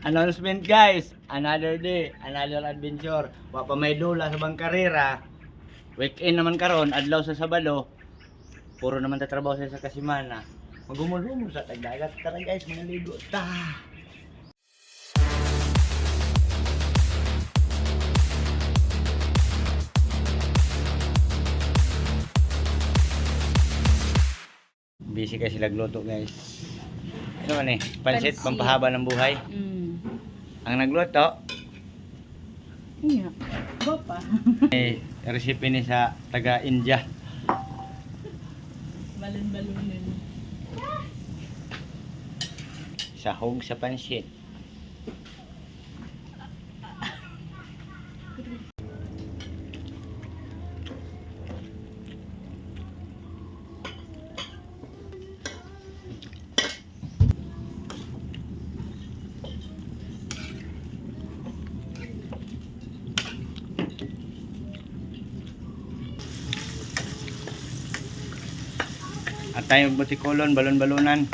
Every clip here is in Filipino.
Announcement guys, another day, another adventure. Wa pa may dula sa bang karera. Weekend naman karon, adlaw sa Sabado. Puro naman tatrabaho sa kasimana. Magumul-umul sa tagdagat. Tara guys, mga ligo ta. Busy kasi nagluto guys. Ano man pansit, pampahaba ng buhay. Ang nagluto, iya, bapa. recipe ni sa taga-India. Balon-balonan. Sahog sa pansit. At tayo butikolon, balon-balonan.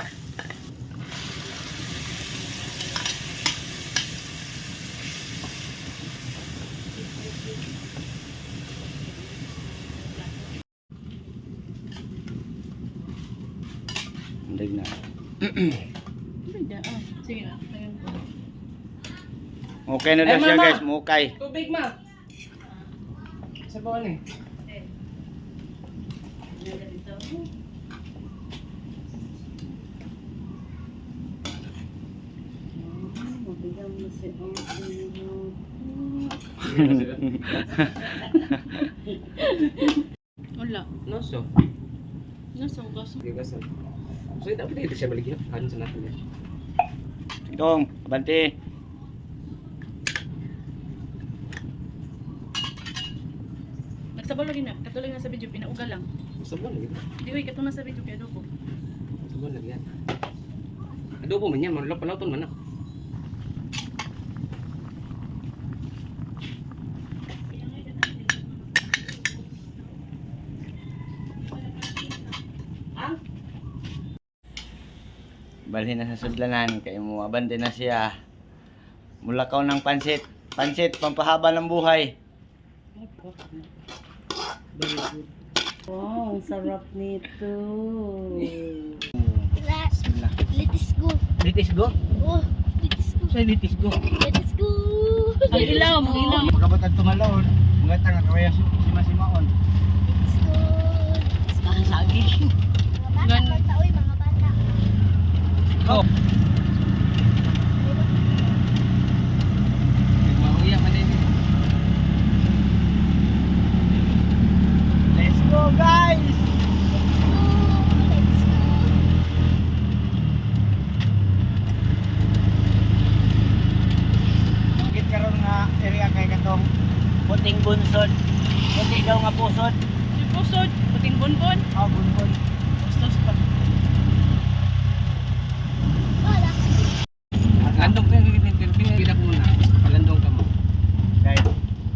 Andig na. Bida, sige na. Ayan po. Okay na daw siya guys, mukay. Tubig ma. Sa bawal eh. Wala. Noso. Nasa ugas. Gigasan. So dapat dito siya balik kan sa natin. Dong, abante. Nagsabol lagi na. Katuloy na sa video, pinauga lang. Sa bawal lagi. Di uy, katong na sa video, kaya ko. Sa bawal lagi yan. Adobo man yan, malapalaton man na. Balhin na sa sudlanan, kaya mo abante na siya. Mulakaw ng pansit. Pansit, pampahaba ng buhay. Wow, ang sarap nito. Bismillah. Let's go. Litis go? Oh, let's go. Say litis go. Let's go. Ang ilaw, ang ilaw. Pagkabot ang tumalon, mga tanga kaya sima-simaon. Let's go. Ang saging. Mga bata, magtaoy, mga bata. Go! Mauya man din. Let's go guys! Let's go. Bakit karon nga area kay katong puting bunsod. Puti daw nga pusod. Yung pusod, puting bonbon. Oh, bunbon. Bastos pa. Wala. Landong ka gidak muna. Palandong ka mo. Guys,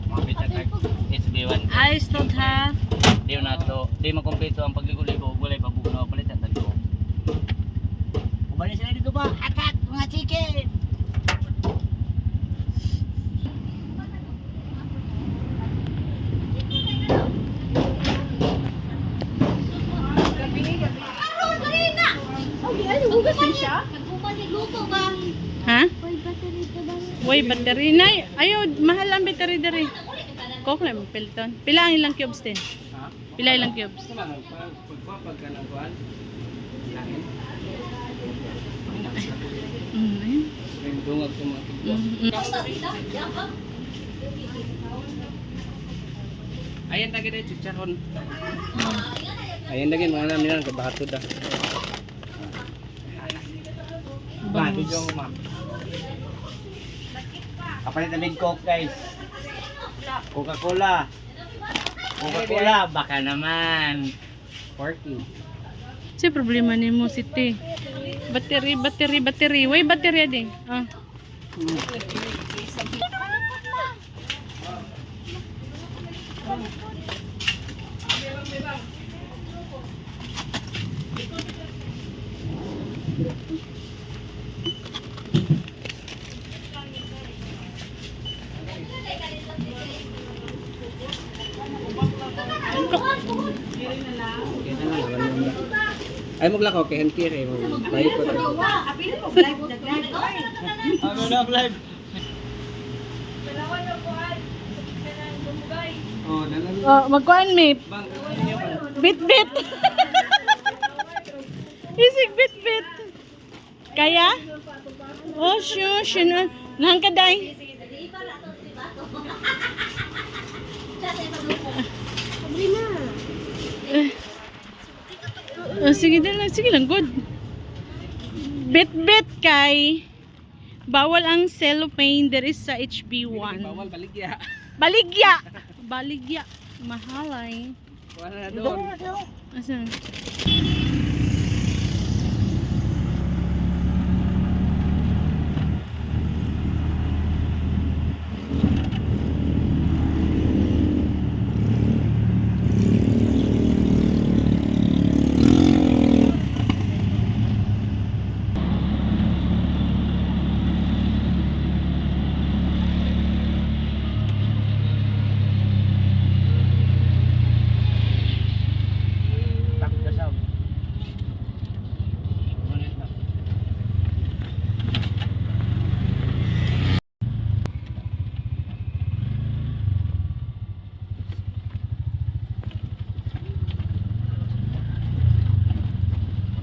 mga bitatag SB1. Hi, stop ha. Di na to, di makompleto ang pagligo-ligo, walay pabuno palit ang tagpo. Ubani sila dito ba? Attack mga chicken. Aron, kanina. Oh, hugas din siya? Nagluto ba? Ha? May battery ka ba? Uy, battery na. Ayaw, mahal ang battery dari. Coke na, Pelton. Pila ang ilang cubes din? Ha? Pila ilang cubes? Sa mga pagpapag ka ng kuan. Lain. Ayun. May dungag sa mga tigwa. Ayan tagi dahil chicharon. Ayan lagi mga namin lang kabahatod ah. Bahatod yung ma. Kapalit na Coke guys. Coca-Cola. Coca-Cola, baka naman. 40. Sa problema ni mo, Siti. Battery. Way battery din. Ah. Okay na lang, wala naman. Ay, maglakaw kay Hankiri. Bayo ko to. Ano na live? Oh, nalang. Oh, magkuhan mi. Bang, ano niyo ba? Bit-bit. Isig bit-bit. Kaya? Oh, shush. Nang kaday. Sige lang, good. Bit-bit kay bawal ang cellophane there is sa HB1. Bawal baligya. Baligya. Mahalay. Wala na doon. Asan? Tak kasam.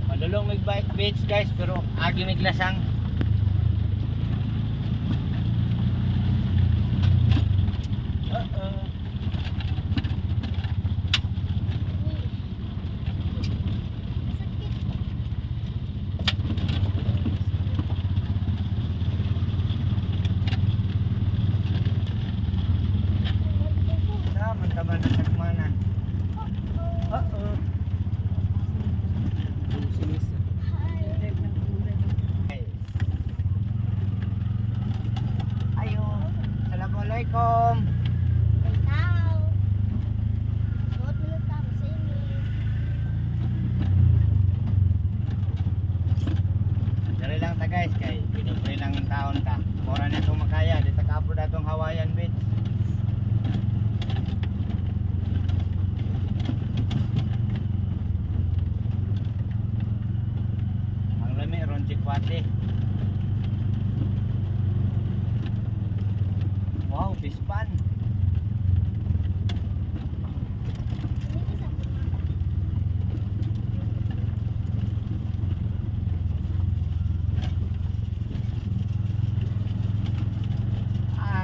Madulong mag-bike beach guys, pero agi may glasang. Naman ka ba na sagmanan? Ayo. Assalamualaikum. Dari lang ta guys kay pinupre lang ang taon ta. Mura na itong makaya dito ka po datong Hawaiian Beach. Ang lami ron Chikwate. Wow, fish pan.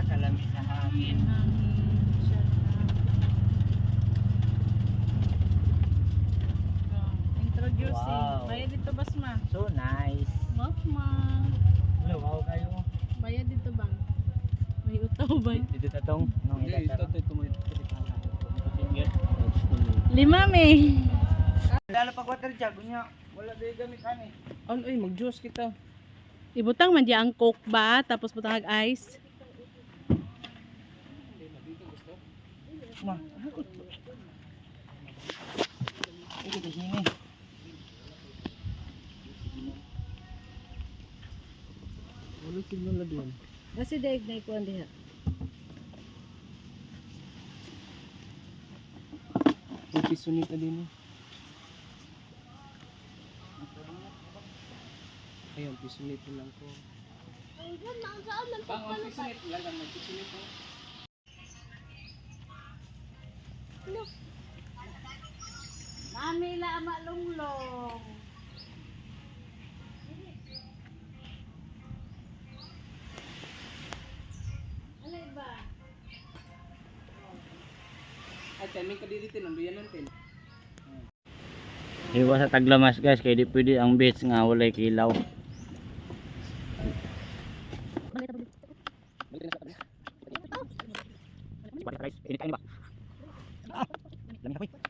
Kalami sa hangin. Introducing. Wow. Bayad dito basma. So nice. Basma. Lumaw kayo. Bayad dito bang? May utaw ba? Dito tatong. Nung Hindi, ito itataro. tumayo. Lima me. Dala pa water jug nya. Wala day gamit ani. Ano, ay, mag-juice kita. Ibutang man diya ang coke ba tapos butang ag ice. Ma. Iki di sini. Wala signal na doon. Kasi daig na ikuan diha. May pisunit na din. Ayun, pisunit na lang ko. Pang pisunit lang, pisunit ko. Mami la malunglong. Alay ba? Ay, timing ka dito, nambiyan natin. Iwas sa taglamas guys kay di pwede ang beach nga walay kilaw. Ini kain ba? Lamig ako.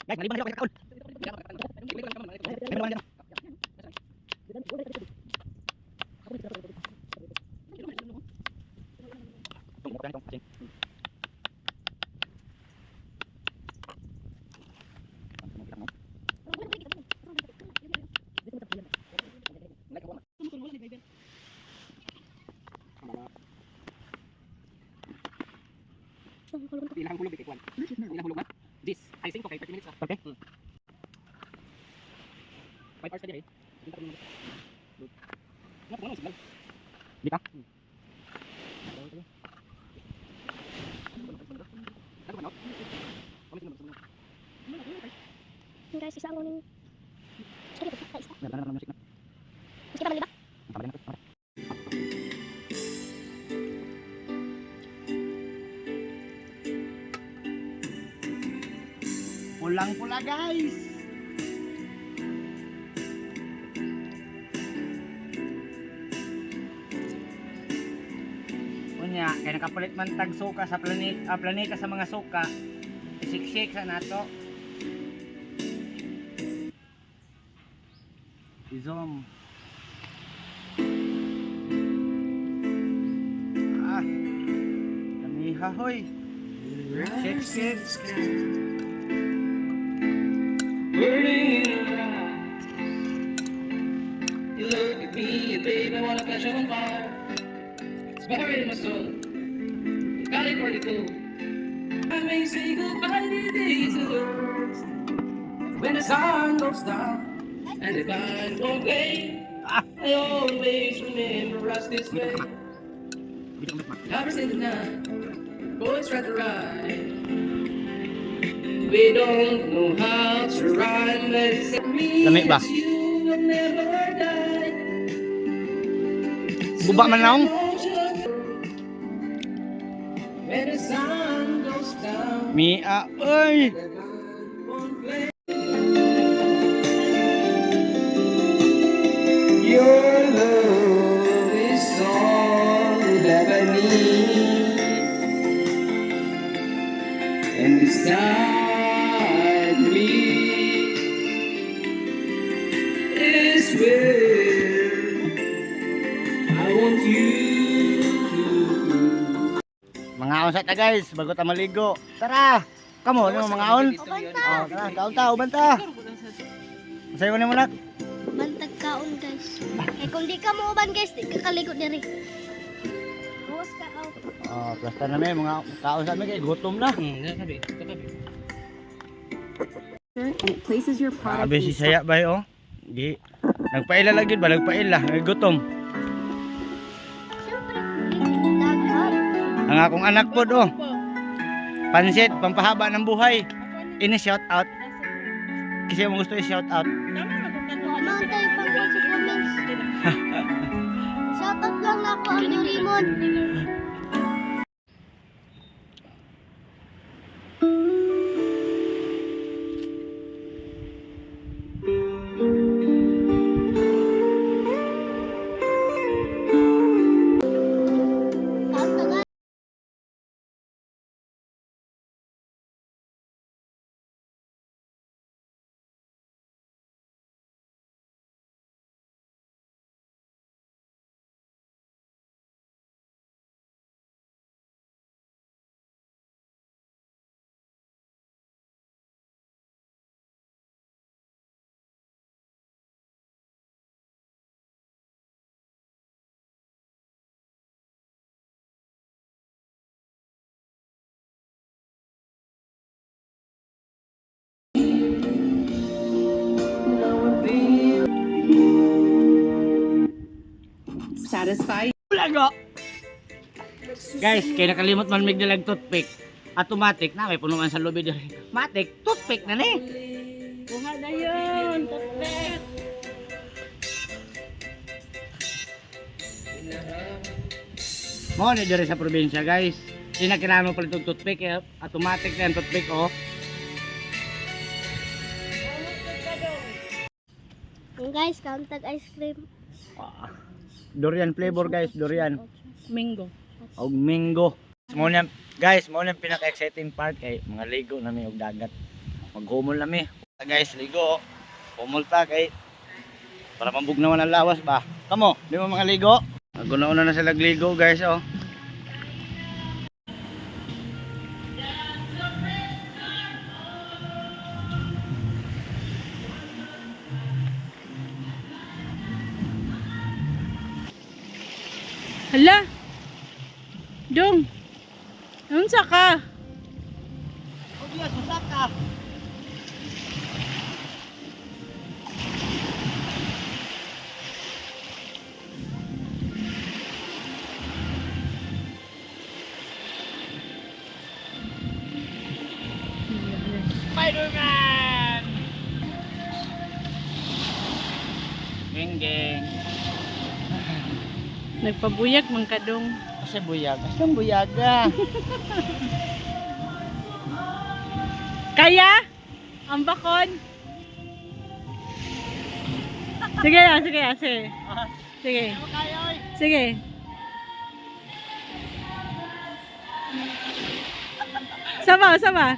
Guys, naliban ako sa kaon. Ilang hulog kay kwan. Ilang hulog na? This. I think okay 30 minutes na. Okay. 5 hours ka dire. Nga po signal. Di ka? Guys, isa ang uning. Sige, isa. Sige Sige, pamali ba? Pulang-pula guys. Unya, kaya nakapalit man tag suka sa planeta sa mga suka. Isiksik sa nato. Izom. Kamiha hoy. Shake. Burning around. You look at me, baby, I wanna catch on fire. It's buried in my soul. Got it pretty cool. I may say goodbye to these words when the sun goes down and the band won't play. I always remember us this way. Lovers in the night, boys try to ride. We don't know how to rhyme, but it's me Lamig ba? that you will never die. Guba man naong. When the sun goes down, Mia, oy. won't play. Your love is all that I need, and beside me is where I want you to be. Mga aon sa ta guys, bago ta maligo. Tara. Kamo, ano mga aon? Oh, tara, kaunta, ubanta. Sayo ni mo nak. Bantag kaon, guys. Eh, kung di ka mo uban, guys, di ka kalikot diri. Buwas ka, out. Oh, plasta na may mga kaon sa amin kay gutom na. Katabi. and it places your product Grabe si saya bay oh. Di nagpaila lagi ba nagpaila, gutom. Siyempre, daghan. Ang akong anak pod oh. Pansit, pampahaba ng buhay. Ini shout out. Kasi mo gusto i-shout out. Mga tayo pang sa comments. Shoutout lang na ako ang Limon. satisfied. Lago. Guys, kaya nakalimot man mig dalag toothpick. Automatic na may punuan sa lobby diri. Matic, toothpick na ni. Kuha na yun. Toothpick. Mo ni diri sa probinsya, guys. Kinakailangan mo pala itong toothpick, eh. Automatic na yung toothpick, oh. Guys, kauntag ice cream. Ah, durian flavor, guys, durian. Mango. Og mango. Mo na, guys, mo na pinaka-exciting part kay mga ligo na mi og dagat. Maghumol na mi. Guys, ligo. Humol ta kay para mambugnawan ang lawas ba. Kamo, di mo mga ligo? Nagunauna na sila ligo, guys, oh. Hala. Dong. Unsa ka? geng geng. Nagpabuyag man kadong. Kasi buyag. Asang buyaga. Kaya? Ang bakon? Sige na, sige na, sige. Sige. Sige. Sama, sama.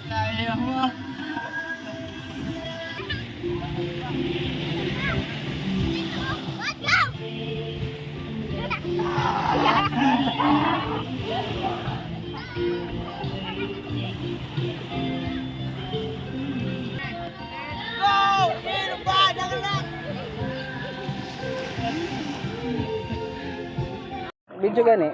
Kaya mo. Video gani.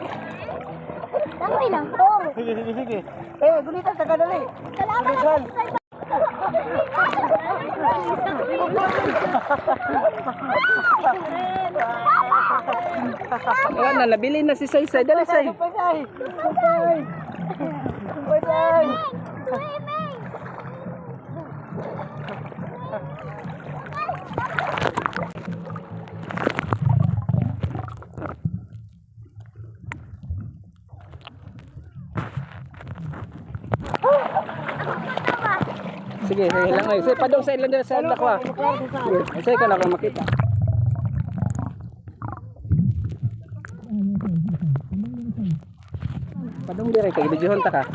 Dami lang to. Sige, sige, sige. Eh, gulitan sa kadali. Salamat. Ayan na, nabili na si Say. Dali, Say. Sige, sige lang ay. Say, padong sa ilan dyan sa dakwa. Sige, Say ka na kung makita. Padong dire kay bijuhon ta ka.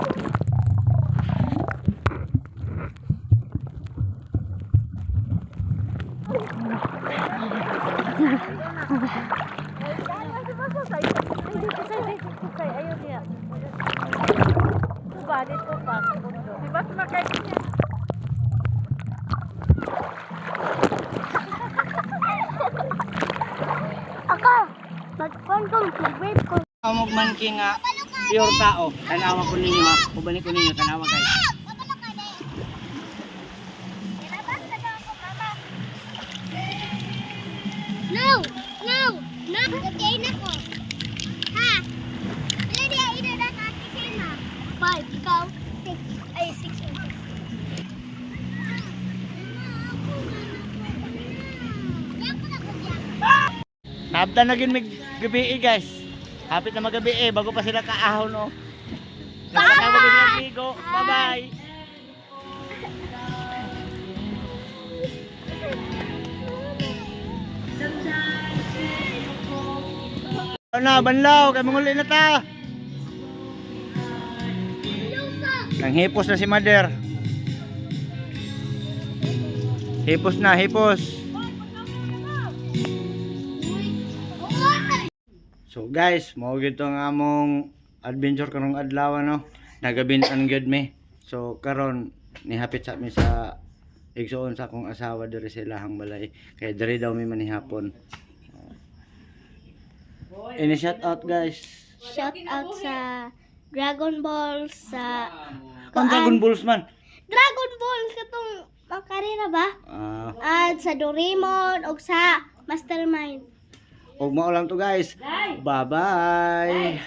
Ako, mag-phone ko, mag-wave ko. Amog man king nga pure tao. Tanawa ko ninyo ha. Ubani ko ninyo tanawa guys. No! No! No! Nag-gain ako. Ha? Ilan niya idadaan natin kayo na? 5. Ikaw? 6. Ay, 6. Naabtan na gin mig gabi guys. Hapit na magabi bago pa sila kaahon no. Bye! Bye-bye. Ano, banlaw, kay manguli na ta. Nang hipos na si Mother. Hipos na, hipos. So guys, mao gyud ang among adventure karong adlaw no. Nagabin-an gyud mi. So karon nihapit sa mi sa igsuon sa akong asawa diri sa ilahang balay. Kay diri daw mi manihapon. Any shout out guys. Shout out sa Dragon Ball sa Ang Dragon Balls man. Dragon Ball katong makarira ba? At sa Doraemon o sa Mastermind. Og mao lang to guys. Bye bye.